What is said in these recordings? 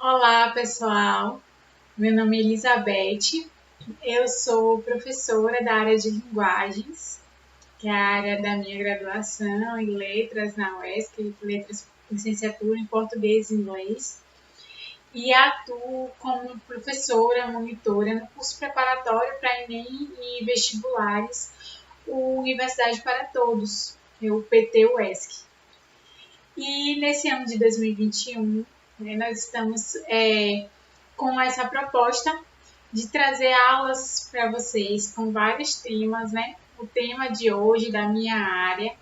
Olá, pessoal. Meu nome é Elizabeth. Eu sou professora da área de linguagens, que é a área da minha graduação em letras na UESC, letras licenciatura em português e inglês. E atuo como professora, monitora no curso preparatório para Enem e vestibulares, o Universidade para Todos, o PT-UESC. E nesse ano de 2021, nós estamos com essa proposta de trazer aulas para vocês com vários temas, né? O tema de hoje da minha área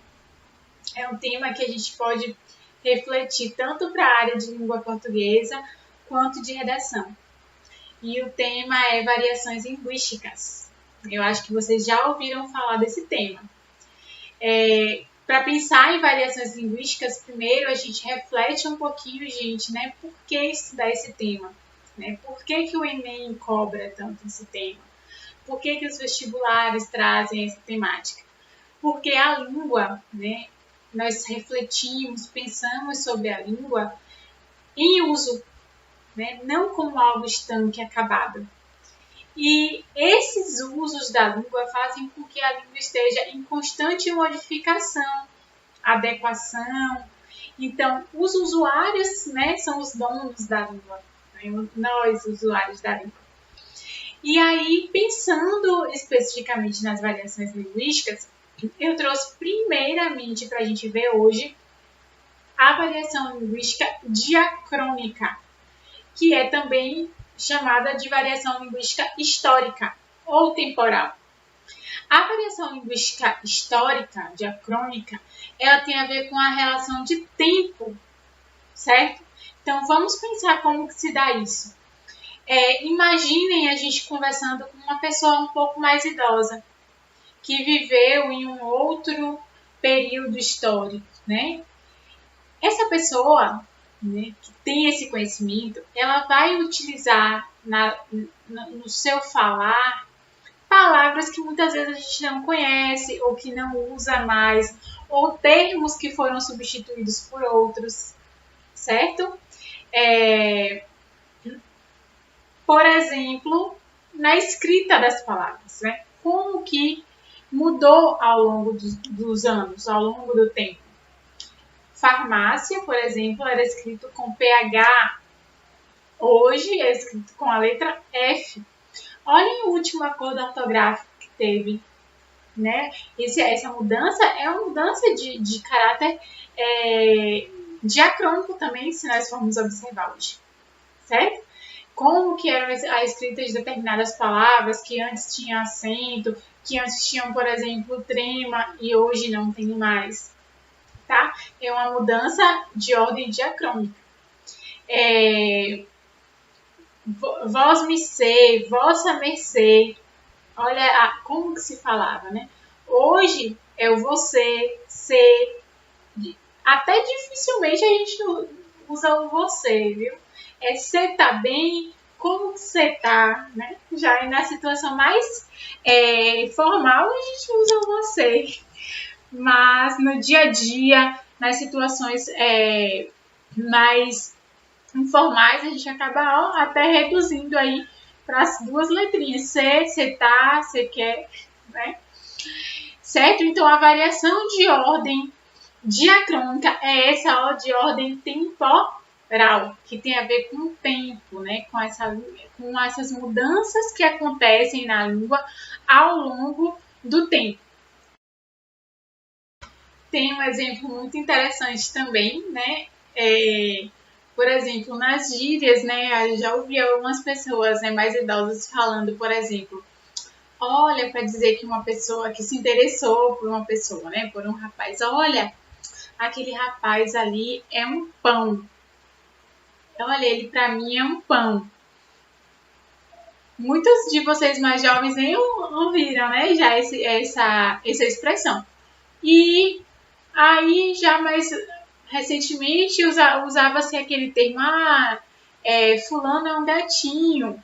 é um tema que a gente pode refletir tanto para a área de língua portuguesa quanto de redação. E o tema é variações linguísticas. Eu acho que vocês já ouviram falar desse tema. Para pensar em variações linguísticas, primeiro a gente reflete um pouquinho, gente, né? Por que estudar esse tema? Né? Por que o Enem cobra tanto esse tema? Por que os vestibulares trazem essa temática? Porque a língua, né? Nós refletimos, pensamos sobre a língua em uso, né? Não como algo estanque, acabado. E esses usos da língua fazem com que a língua esteja em constante modificação, adequação. Então, os usuários, né, são os donos da língua, né? Nós, usuários da língua. E aí, pensando especificamente nas variações linguísticas, eu trouxe primeiramente para a gente ver hoje a variação linguística diacrônica, que é também chamada de variação linguística histórica ou temporal. A variação linguística histórica, diacrônica, ela tem a ver com a relação de tempo, certo? Então, vamos pensar como que se dá isso. Imaginem a gente conversando com uma pessoa um pouco mais idosa, que viveu em um outro período histórico, né? Essa pessoa, né, que tem esse conhecimento, ela vai utilizar no seu falar palavras que muitas vezes a gente não conhece ou que não usa mais, ou termos que foram substituídos por outros, certo? Por exemplo, na escrita das palavras, né? Como que mudou ao longo dos anos, ao longo do tempo. Farmácia, por exemplo, era escrito com PH, hoje é escrito com a letra F. Olhem o último acordo ortográfico que teve, né? Essa mudança é uma mudança de caráter diacrônico também, se nós formos observar hoje, certo? Como que era a escrita de determinadas palavras que antes tinham acento, que antes tinham, por exemplo, trema e hoje não tem mais, tá? É uma mudança de ordem diacrônica. Vós me sei, vossa mercê. Olha como que se falava, né? Hoje é o você, ser. Até dificilmente a gente usa o você, viu? Você tá bem? Como que você tá? Né? Já na situação mais formal a gente usa o você. Mas no dia a dia, nas situações mais informais, a gente acaba até reduzindo aí para as duas letrinhas. Você tá, você quer, né? Certo? Então, a variação de ordem diacrônica é essa de ordem temporal, que tem a ver com o tempo, né? Com essas mudanças que acontecem na língua ao longo do tempo. Tem um exemplo muito interessante também, né? Por exemplo, nas gírias, né? Eu já ouvi algumas pessoas, né, mais idosas falando, por exemplo, olha, para dizer que uma pessoa que se interessou por uma pessoa, né, por um rapaz, olha, aquele rapaz ali é um pão. Olha, ele para mim é um pão. Muitos de vocês mais jovens nem ouviram, né, já essa expressão. E aí, já mais recentemente, usava-se aquele termo, fulano é um gatinho.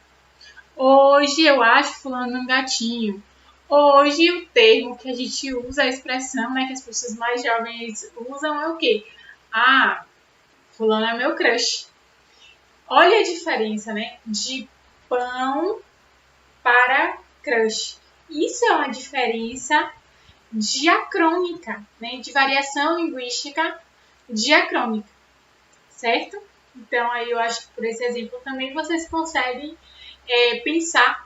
Hoje eu acho fulano um gatinho. Hoje o termo que a gente usa, a expressão, né, que as pessoas mais jovens usam é o quê? Fulano é meu crush. Olha a diferença, né? De pão para crush. Isso é uma diferença diacrônica, né? De variação linguística diacrônica, certo? Então, aí eu acho que por esse exemplo também vocês conseguem pensar.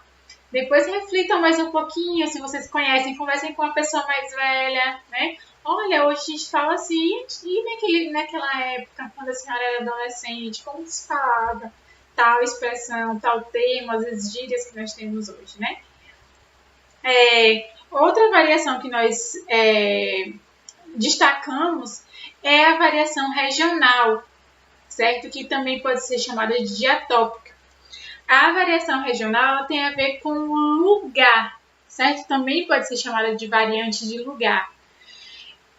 Depois reflitam mais um pouquinho, se vocês conhecem, conversem com uma pessoa mais velha, né? Olha, hoje a gente fala assim, e naquela época, quando a senhora era adolescente, como se falava tal expressão, tal termo, as gírias que nós temos hoje, né? Outra variação que nós destacamos é a variação regional, certo? Que também pode ser chamada de diatópica. A variação regional tem a ver com o lugar, certo? Também pode ser chamada de variante de lugar.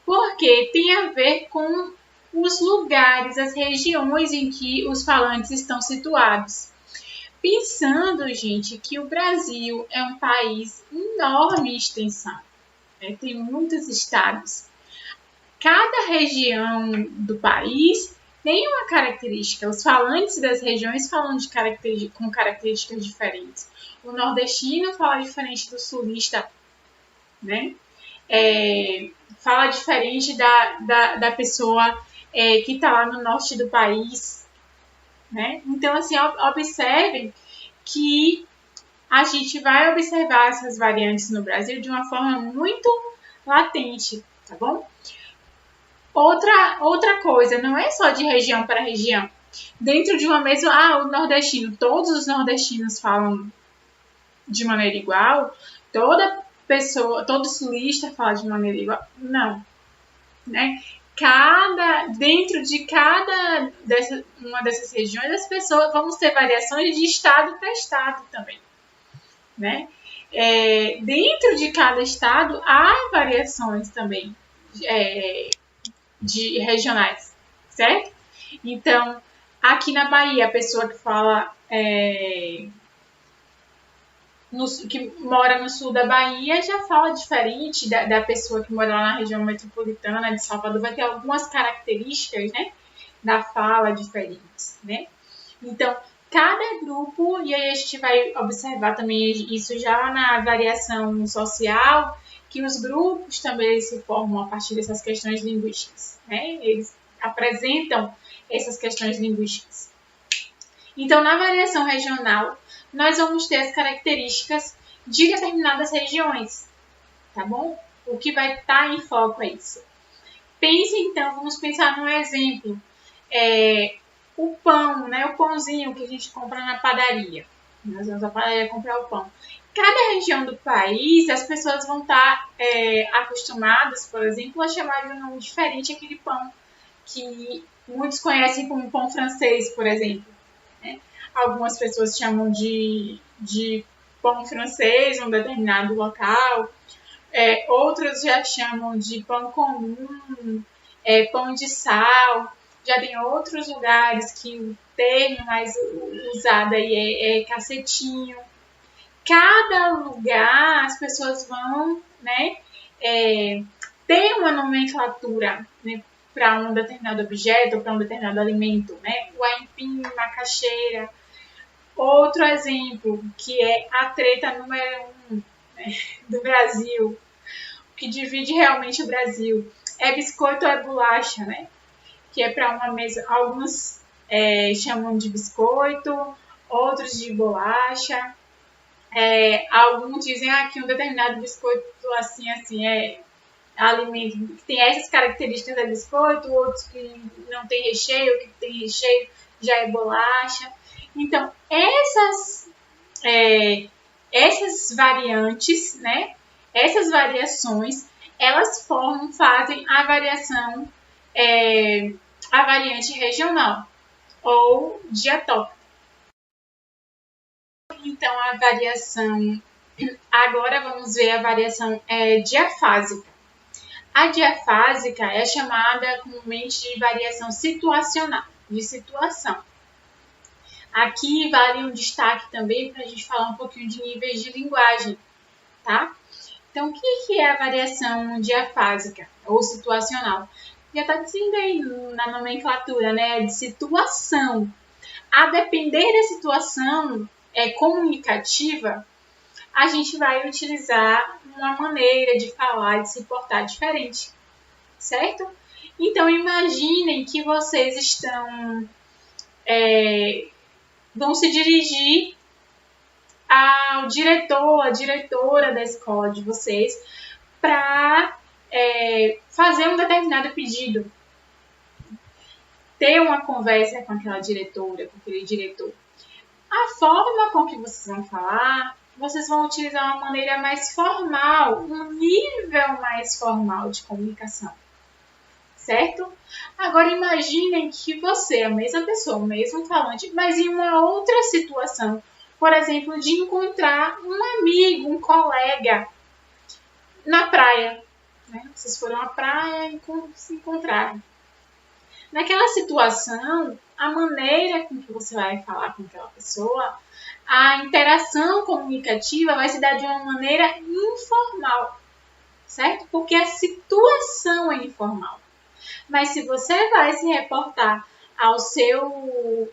Porque tem a ver com os lugares, as regiões em que os falantes estão situados. Pensando, gente, que o Brasil é um país enorme em extensão, né? Tem muitos estados. Cada região do país tem uma característica. Os falantes das regiões falam com características diferentes. O nordestino fala diferente do sulista, né? Fala diferente da pessoa que está lá no norte do país, né? Então, assim, observem que a gente vai observar essas variantes no Brasil de uma forma muito latente, tá bom? Outra coisa, não é só de região para região. Dentro de uma mesma... o nordestino, todos os nordestinos falam de maneira igual, todo sulista fala de maneira igual. Não, né? Dentro de uma dessas regiões, as pessoas vamos ter variações de estado para estado também, né? Dentro de cada estado há variações também de regionais, certo? Então, aqui na Bahia, a pessoa que fala que mora no sul da Bahia já fala diferente da pessoa que mora lá na região metropolitana de Salvador, vai ter algumas características, né, da fala diferentes, né? Então, cada grupo, e aí a gente vai observar também isso já na variação social, que os grupos também se formam a partir dessas questões linguísticas, né? Eles apresentam essas questões linguísticas. Então, na variação regional, nós vamos ter as características de determinadas regiões, tá bom? O que vai estar em foco é isso. Pense, então, vamos pensar num exemplo. O pão, né? O pãozinho que a gente compra na padaria. Nós vamos à padaria comprar o pão. Cada região do país, as pessoas vão estar acostumadas, por exemplo, a chamar de um nome diferente aquele pão, que muitos conhecem como pão francês, por exemplo. Né? Algumas pessoas chamam de pão francês em um determinado local, outros já chamam de pão comum, pão de sal. Já tem outros lugares que o termo mais usado aí é cacetinho. Cada lugar as pessoas vão, né, ter uma nomenclatura, né, para um determinado objeto ou para um determinado alimento, né? O aipim, macaxeira. Outro exemplo, que é a treta número 1, né, do Brasil, que divide realmente o Brasil, é biscoito ou é bolacha, né? Que é para uma mesa, alguns chamam de biscoito, outros de bolacha. Alguns dizem que um determinado biscoito assim é alimento que tem essas características é biscoito, outros que não tem recheio, que tem recheio já é bolacha. Então, essas variantes, né? Essas variações, elas fazem a variação, a variante regional ou diatópica. Então, a variação... Agora vamos ver a variação diafásica. A diafásica é chamada comumente de variação situacional, de situação. Aqui vale um destaque também para a gente falar um pouquinho de níveis de linguagem, tá? Então, o que é a variação diafásica ou situacional? Já está dizendo aí na nomenclatura, né? De situação. A depender da situação comunicativa, a gente vai utilizar uma maneira de falar e de se portar diferente, certo? Então, imaginem que vocês vão se dirigir ao diretor, a diretora da escola de vocês para fazer um determinado pedido, ter uma conversa com aquela diretora, com aquele diretor. A forma com que vocês vão falar, vocês vão utilizar uma maneira mais formal, um nível mais formal de comunicação, certo? Agora imaginem que você é a mesma pessoa, o mesmo falante, mas em uma outra situação, por exemplo, de encontrar um amigo, um colega na praia, né? Vocês foram à praia e se encontraram. Naquela situação, a maneira com que você vai falar com aquela pessoa, a interação comunicativa vai se dar de uma maneira informal, certo? Porque a situação é informal. Mas se você vai se reportar ao seu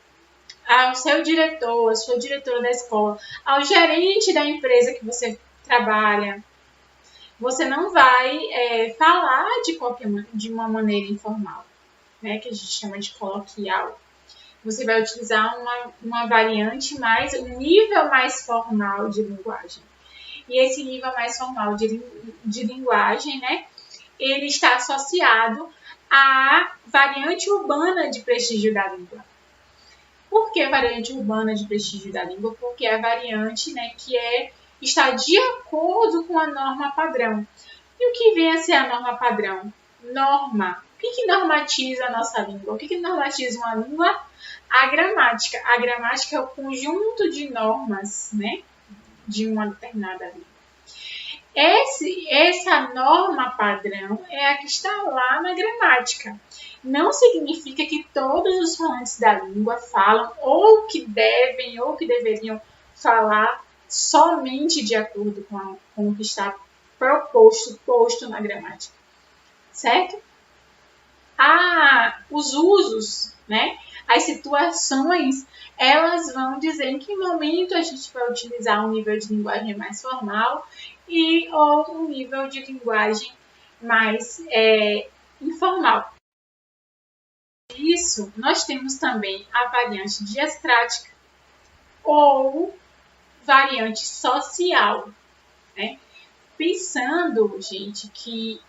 diretor, à sua diretora da escola, ao gerente da empresa que você trabalha, você não vai falar de uma maneira informal, né, que a gente chama de coloquial. Você vai utilizar uma variante um nível mais formal de linguagem. E esse nível mais formal de linguagem, né, ele está associado à variante urbana de prestígio da língua. Por que variante urbana de prestígio da língua? Porque é a variante, né, que está de acordo com a norma padrão. E o que vem a ser a norma padrão? Norma. O que normatiza a nossa língua? O que normatiza uma língua? A gramática. A gramática é o conjunto de normas, né, de uma determinada língua. Essa norma padrão é a que está lá na gramática. Não significa que todos os falantes da língua falam ou que devem ou que deveriam falar somente de acordo com o que está posto na gramática, certo? Os usos, né? As situações, elas vão dizer em que momento a gente vai utilizar um nível de linguagem mais formal e ou um nível de linguagem mais informal. Isso, nós temos também a variante diastrática ou variante social, né? Pensando, gente, que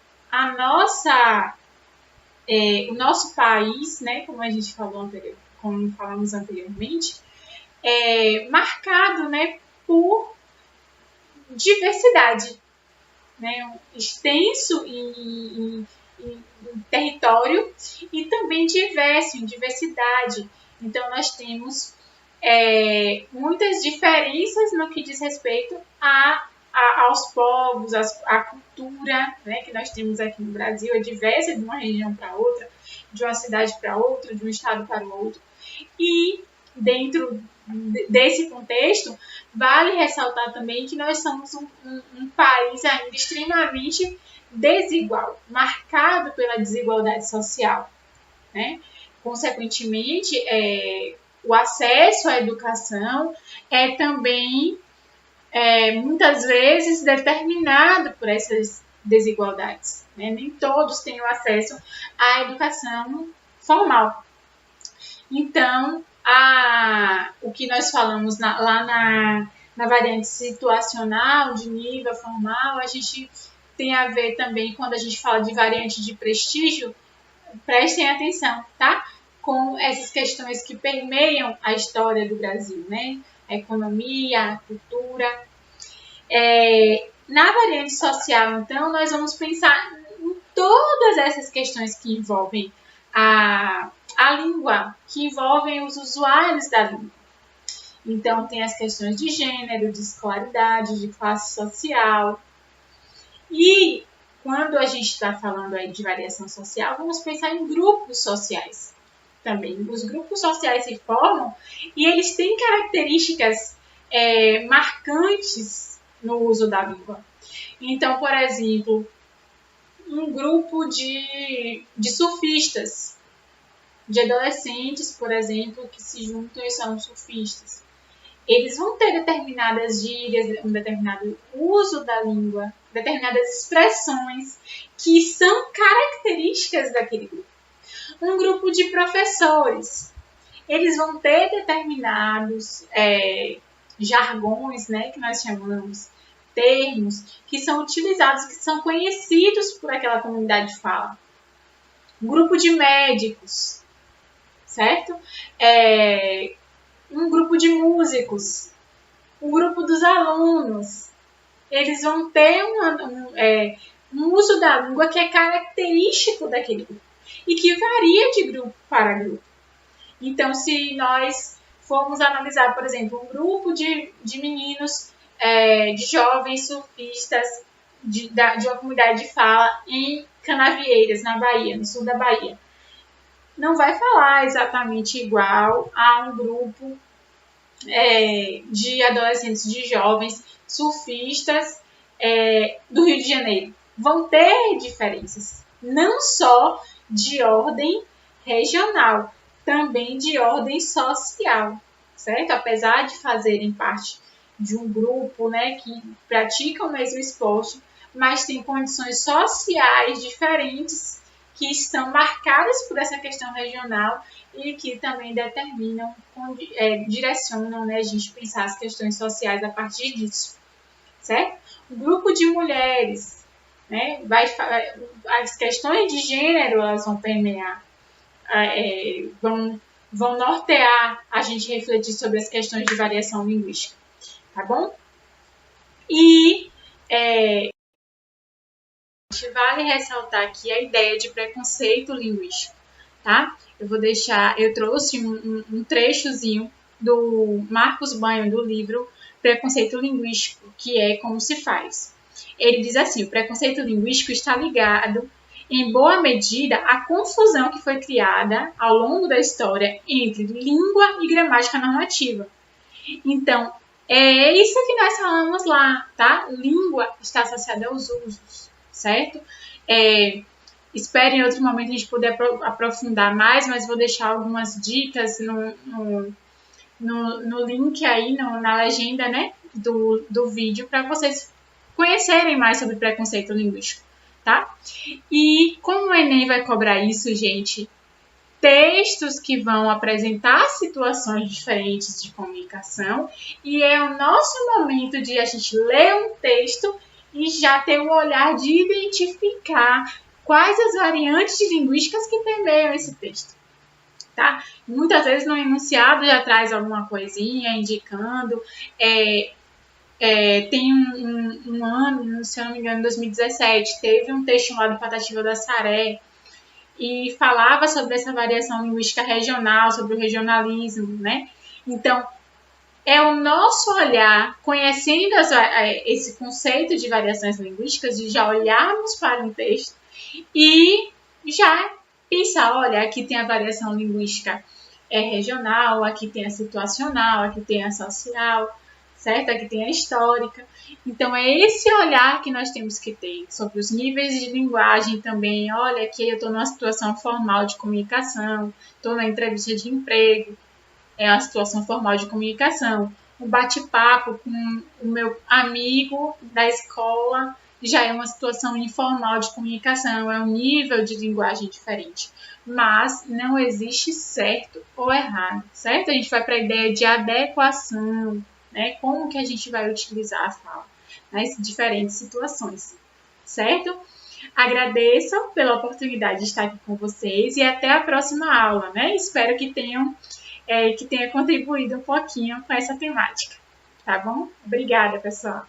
o nosso país, né, como a gente como falamos anteriormente, é marcado, né, por diversidade, né, extenso em território e também diverso em diversidade. Então, nós temos muitas diferenças no que diz respeito aos povos, à cultura, né, que nós temos aqui no Brasil, é diversa de uma região para outra, de uma cidade para outra, de um estado para o outro. E dentro desse contexto, vale ressaltar também que nós somos um país ainda extremamente desigual, marcado pela desigualdade social, né? Consequentemente, o acesso à educação é também muitas vezes determinado por essas desigualdades, né? Nem todos têm o acesso à educação formal. Então, o que nós falamos lá na variante situacional, de nível formal, a gente tem a ver também, quando a gente fala de variante de prestígio, prestem atenção, tá? Com essas questões que permeiam a história do Brasil, né? A economia, a cultura. Na variante social, então, nós vamos pensar em todas essas questões que envolvem a língua, que envolvem os usuários da língua. Então, tem as questões de gênero, de escolaridade, de classe social. E quando a gente está falando aí de variação social, vamos pensar em grupos sociais também. Os grupos sociais se formam e eles têm características marcantes no uso da língua. Então, por exemplo, um grupo de surfistas, de adolescentes, por exemplo, que se juntam e são surfistas. Eles vão ter determinadas gírias, um determinado uso da língua, determinadas expressões que são características daquele grupo. Um grupo de professores, eles vão ter determinados jargões, né, que nós chamamos, termos, que são utilizados, que são conhecidos por aquela comunidade de fala. Um grupo de médicos, certo? Um grupo de músicos, um grupo dos alunos. Eles vão ter um uso da língua que é característico daquele grupo e que varia de grupo para grupo. Então, se nós formos analisar, por exemplo, um grupo de meninos, de jovens surfistas de uma comunidade de fala em Canavieiras, na Bahia, no sul da Bahia, não vai falar exatamente igual a um grupo de adolescentes, de jovens surfistas do Rio de Janeiro. Vão ter diferenças, não só de ordem regional, também de ordem social, certo? Apesar de fazerem parte de um grupo, né, que pratica o mesmo esporte, mas tem condições sociais diferentes que estão marcadas por essa questão regional e que também determinam, direcionam, né, a gente pensar as questões sociais a partir disso, certo? O grupo de mulheres, né, as questões de gênero, elas vão permear, vão nortear a gente refletir sobre as questões de variação linguística, tá bom? E vale ressaltar aqui a ideia de preconceito linguístico, tá? Eu trouxe um trechozinho do Marcos Banho, do livro Preconceito Linguístico, que é como se faz. Ele diz assim: o preconceito linguístico está ligado, em boa medida, à confusão que foi criada ao longo da história entre língua e gramática normativa. Então, é isso que nós falamos lá, tá? Língua está associada aos usos, certo? Espero em outro momento a gente poder aprofundar mais, mas vou deixar algumas dicas no link aí, na legenda, né, do vídeo, para vocês conhecerem mais sobre preconceito linguístico, tá? E como o Enem vai cobrar isso, gente, textos que vão apresentar situações diferentes de comunicação, e é o nosso momento de a gente ler um texto e já ter o olhar de identificar quais as variantes linguísticas que permeiam esse texto, tá? Muitas vezes no enunciado já traz alguma coisinha indicando. Tem um ano, se eu não me engano, em 2017, teve um texto chamado Patativa da Saré, e falava sobre essa variação linguística regional, sobre o regionalismo, né? Então, é o nosso olhar, conhecendo esse conceito de variações linguísticas, de já olharmos para um texto e já pensar, olha, aqui tem a variação linguística regional, aqui tem a situacional, aqui tem a social, certo? Aqui tem a histórica. Então, é esse olhar que nós temos que ter sobre os níveis de linguagem também. Olha, aqui eu estou numa situação formal de comunicação, estou na entrevista de emprego, é uma situação formal de comunicação. Um bate-papo com o meu amigo da escola já é uma situação informal de comunicação, é um nível de linguagem diferente. Mas não existe certo ou errado, certo? A gente vai para a ideia de adequação, né? Como que a gente vai utilizar a fala nas diferentes situações, certo? Agradeço pela oportunidade de estar aqui com vocês e até a próxima aula, né? Espero que tenha contribuído um pouquinho com essa temática, tá bom? Obrigada, pessoal!